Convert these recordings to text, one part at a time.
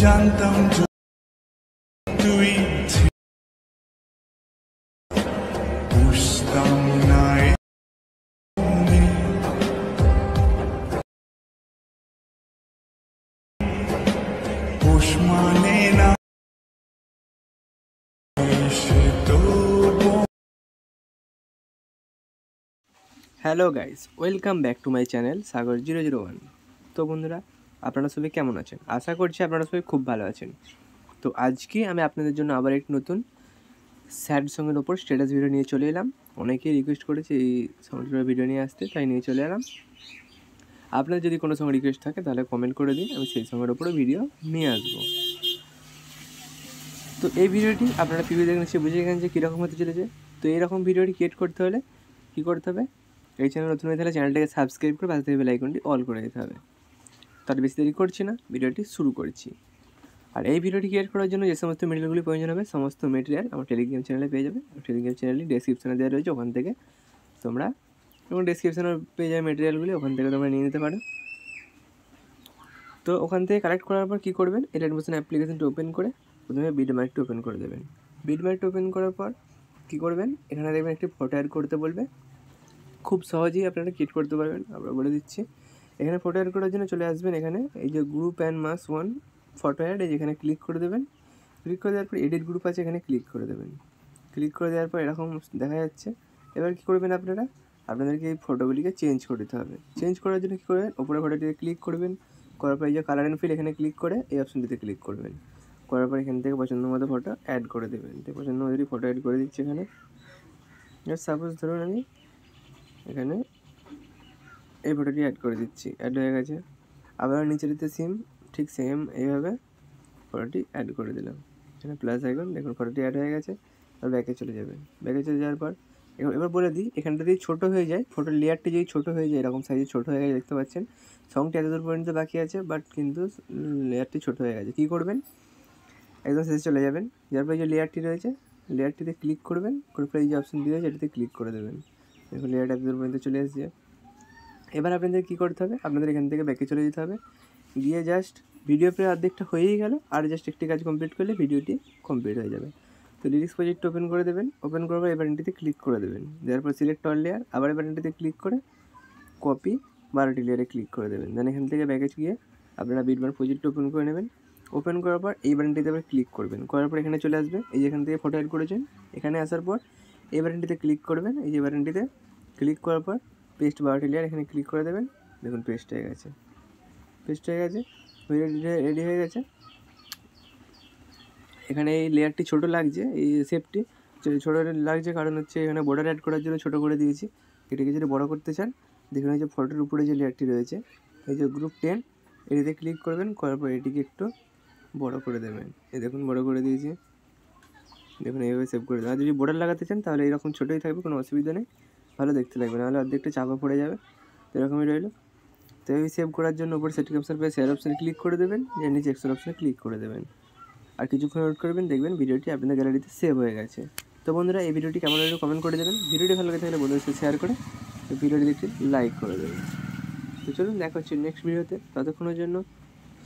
জানতাম তুই বুঝতাম না পোষ মানে না hello guys, welcome back to my channel Sagar 001। তো বন্ধুরা, আপনারা সবাই কেমন আছেন? আশা করছি আপনারা সবাই খুব ভালো আছেন। তো আজকে আমি আপনাদের জন্য আবার এক নতুন স্যাড সঙ্গের ওপর স্ট্যাটাস ভিডিও নিয়ে চলে এলাম। অনেকেই রিকোয়েস্ট করেছে এই সঙ্গের ভিডিও নিয়ে আসতে, তাই নিয়ে চলে এলাম। আপনার যদি কোনো সঙ্গে রিকোয়েস্ট থাকে তাহলে কমেন্ট করে দিন, আমি সেই সঙ্গের ওপরে ভিডিও নিয়ে আসবো। তো এই ভিডিওটি আপনারা প্রিভিউ দেখে নিশ্চয়ই বুঝে গেছেন যে কীরকম হতে চলেছে। তো এইরকম ভিডিওটি ক্রিয়েট করতে হলে কী করতে হবে? এই চ্যানেল নতুন হয়ে তাহলে চ্যানেলটাকে সাবস্ক্রাইব করে পাশে থেকে বেল আইকনটি অল করে দিতে হবে। তার বেশি দেরি করছি না, ভিডিওটি শুরু করছি। আর এই ভিডিওটি ক্রিয়েট করার জন্য যে সমস্ত মেটেরিয়ালগুলি প্রয়োজন হবে সমস্ত মেটেরিয়াল আমার টেলিগ্রাম চ্যানেলে পেয়ে যাবে। টেলিগ্রাম চ্যানেলটি ডেসক্রিপশনে দেওয়া রয়েছে, ওখান থেকে তোমরা এবং ডেসক্রিপশনে পেয়ে যাবে মেটেরিয়ালগুলি, ওখান থেকে তোমরা নিয়ে নিতে পারো। তো ওখান থেকে কালেক্ট করার পর কী করবেন, এই অ্যাডমিশন অ্যাপ্লিকেশনটি ওপেন করে প্রথমে বিটমার্কটি ওপেন করে দেবেন। বিটমার্কটি ওপেন করার পর কী করবেন, এখানে দেখবেন একটি ফটো অ্যাড করতে বলবে। খুব সহজেই আপনারা ক্রিয়েট করতে পারবেন, আমরা বলে দিচ্ছি। এখানে ফটো অ্যাড করার জন্য চলে আসবেন, এখানে এই যে গ্রুপ অ্যান্ড মাস ওয়ান ফটো অ্যাড, এই যেখানে ক্লিক করে দেবেন। ক্লিক করে দেওয়ার পর এডিট গ্রুপ আছে, এখানে ক্লিক করে দেবেন। ক্লিক করে দেওয়ার পর এরকম দেখা যাচ্ছে। এবার কী করবেন আপনারা, আপনাদেরকে এই ফটোগুলিকে চেঞ্জ করে দিতে হবে। চেঞ্জ করার জন্য কী করবেন, ওপরে ফটোটিতে ক্লিক করবেন, করার পর এই যে কালার অ্যান্ড ফিল এখানে ক্লিক করে এই অপশনটিতে ক্লিক করবেন। করার পর এখান থেকে পছন্দ মতো ফটো অ্যাড করে দেবেন। তো পছন্দ মতো ফটো অ্যাড করে দিচ্ছি এখানে। সাপোজ ধরুন আমি এখানে এই ফটোটি অ্যাড করে দিচ্ছি, অ্যাড হয়ে গেছে। আবার নিচের দিতে সিম ঠিক সেম এইভাবে ফটোটি অ্যাড করে দিলাম। এখানে প্লাস আইকন, দেখুন ফটোটি অ্যাড হয়ে গেছে। আর ব্যাকে চলে যাবেন। ব্যাকে চলে যাওয়ার পর এবার বলে দিই, এখানটা যদি ছোটো হয়ে যায়, ফটোর লেয়ারটি যদি ছোটো হয়ে যায়, এরকম সাইজে ছোটো হয়ে গেছে দেখতে পাচ্ছেন। সংটি এতদূর পর্যন্ত বাকি আছে, বাট কিন্তু লেয়ারটি ছোটো হয়ে গেছে। কী করবেন, একদম শেষে চলে যাবেন। যার পরে যে লেয়ারটি রয়েছে, লেয়ারটিতে ক্লিক করবেন, করে পরে এই যে অপশানটি রয়েছে এটাতে ক্লিক করে দেবেন। দেখুন লেয়ারটা এতদূর পর্যন্ত চলে এসেছে। এবার আপনাদের কী করতে হবে, আপনাদের এখান থেকে ব্যাকে চলে যেতে হবে। গিয়ে জাস্ট ভিডিও প্রায় অর্ধেকটা হয়েই গেল, আর জাস্ট একটি কাজ কমপ্লিট করলে ভিডিওটি কমপ্লিট হয়ে যাবে। তো লিরিক্স প্রজেক্ট ওপেন করে দেবেন। ওপেন করার পর এই বাটনটিতে ক্লিক করে দেবেন। দেওয়ার পর সিলেক্ট অল লেয়ার, আবার এই বাটনটিতে ক্লিক করে কপি 12টি লেয়ারে ক্লিক করে দেবেন। দেন এখান থেকে ব্যাকে গিয়ে আপনারা বিটমার্ক প্রজেক্ট ওপেন করে নেবেন। ওপেন করার পর এই বাটনটিতে আবার ক্লিক করবেন। করার পর এখানে চলে আসবে, এই যেখান থেকে ফটো অ্যাড করেছেন এখানে আসার পর এই বাটনটিতে ক্লিক করবেন। এই যে বাটনটিতে ক্লিক করার পর পেস্ট 12টি লেয়ার এখানে ক্লিক করে দেবেন। দেখুন পেস্ট হয়ে গেছে, পেস্ট হয়ে গেছে, রেডি হয়ে গেছে। এখানে এই লেয়ারটি ছোটো লাগছে, এই শেপটি ছোটো লাগছে কারণ হচ্ছে এখানে বর্ডার অ্যাড করার জন্য ছোটো করে দিয়েছি। এটাকে যদি বড়ো করতে চান, দেখুন এই যে ফটোর উপরে যে লেয়ারটি রয়েছে, এই যে গ্রুপ 10 এটিতে ক্লিক করবেন। করার পর এটিকে একটু বড় করে দেবেন। এই দেখুন বড়ো করে দিয়েছি, দেখুন এইভাবে সেভ করে দেবেন। আর যদি বর্ডার লাগাতে চান তাহলে এরকম ছোটোই থাকবে, কোনো অসুবিধা নেই, ভালো দেখতে লাগবে, নাহলে অর্ধেকটা চাপা পড়ে যাবে। তো এরকমই রইলো। তো এই সেভ করার জন্য উপরে সেটিং অপশন পেয়ে শেয়ার অপশানে ক্লিক করে দেবেন, যে নিচে এক্সট্রা অপশানে ক্লিক করে দেবেন। আর কিছুক্ষণ ওয়েট করবেন, দেখবেন ভিডিওটি আপনাদের গ্যালারিতে সেভ হয়ে গেছে। তো বন্ধুরা, এই ভিডিওটি কেমন লাগলো কমেন্ট করে দেবেন। ভিডিওটি ভালো লাগে থাকলে বন্ধুদের সাথে শেয়ার করে ভিডিওটি দেখতে লাইক করে দেবেন। তো চলুন দেখা হচ্ছে নেক্সট ভিডিওতে, ততক্ষণের জন্য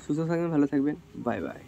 সুস্থ থাকবেন, ভালো থাকবেন, বাই বাই।